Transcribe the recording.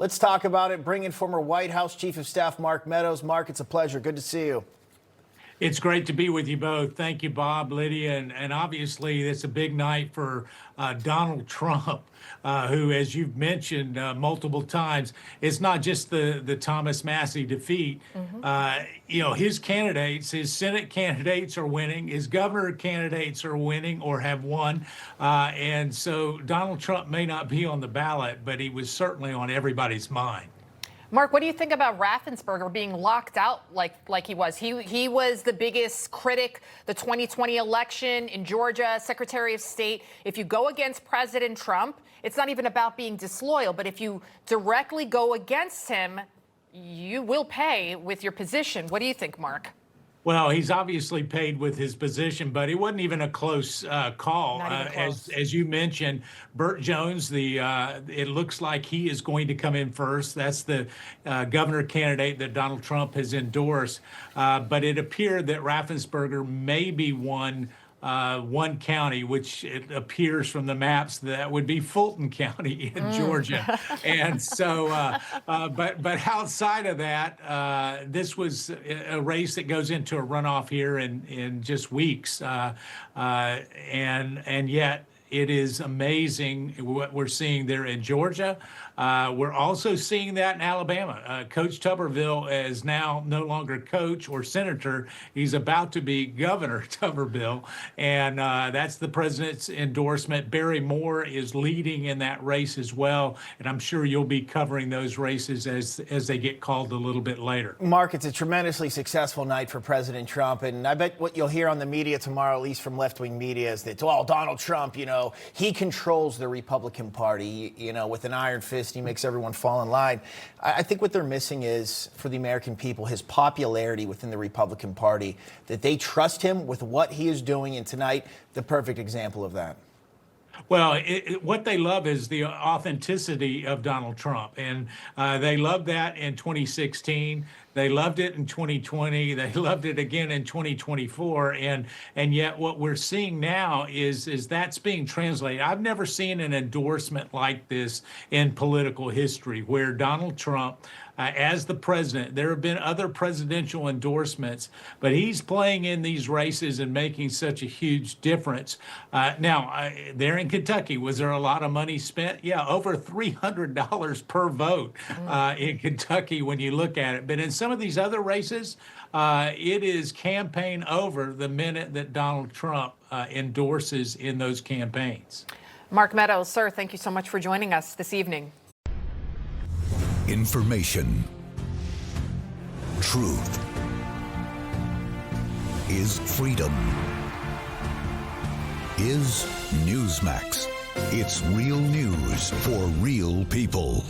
Let's talk about it. Bring in former White House Chief of Staff Mark Meadows. Mark, it's a pleasure. Good to see you. It's great to be with you both. Thank you, Bob, Lydia, and obviously it's a big night for Donald Trump, who, as you've mentioned multiple times, it's not just the Thomas Massie defeat. His candidates, his Senate candidates are winning, his governor candidates are winning or have won, and so Donald Trump may not be on the ballot, but he was certainly on everybody's mind. Mark, what do you think about Raffensperger being locked out like he was? He was the biggest critic, the 2020 election in Georgia, Secretary of State. If you go against President Trump, it's not even about being disloyal, but if you directly go against him, you will pay with your position. What do you think, Mark? Well, he's obviously paid with his position, but it wasn't even a close call. Not even close. As you mentioned, Burt Jones, it looks like he is going to come in first. That's the governor candidate that Donald Trump has endorsed. But it appeared that Raffensperger may be one county, which it appears from the maps that would be Fulton County in Georgia. And so, but outside of that, this was a race that goes into a runoff here in just weeks. And yet it is amazing what we're seeing there in Georgia. We're also seeing that in Alabama. Coach Tuberville is now no longer coach or senator. He's about to be Governor Tuberville, and that's the president's endorsement. Barry Moore is leading in that race as well, and I'm sure you'll be covering those races as they get called a little bit later. Mark, it's a tremendously successful night for President Trump, and I bet what you'll hear on the media tomorrow, at least from left-wing media, is that, well, Donald Trump, he controls the Republican Party, with an iron fist. He makes everyone fall in line. I think what they're missing is, for the American people, his popularity within the Republican Party, that they trust him with what he is doing. And tonight, the perfect example of that. Well, what they love is the authenticity of Donald Trump, and they loved that in 2016. They loved it in 2020. They loved it again in 2024. And yet what we're seeing now is that's being translated. I've never seen an endorsement like this in political history, where Donald Trump, as the president, there have been other presidential endorsements, but he's playing in these races and making such a huge difference. Now, there in Kentucky, was there a lot of money spent? Yeah, over $300 per vote in Kentucky when you look at it. But in some of these other races, it is campaign over the minute that Donald Trump endorses in those campaigns. Mark Meadows, sir, thank you so much for joining us this evening. Information. Truth is freedom. Is Newsmax. It's real news for real people.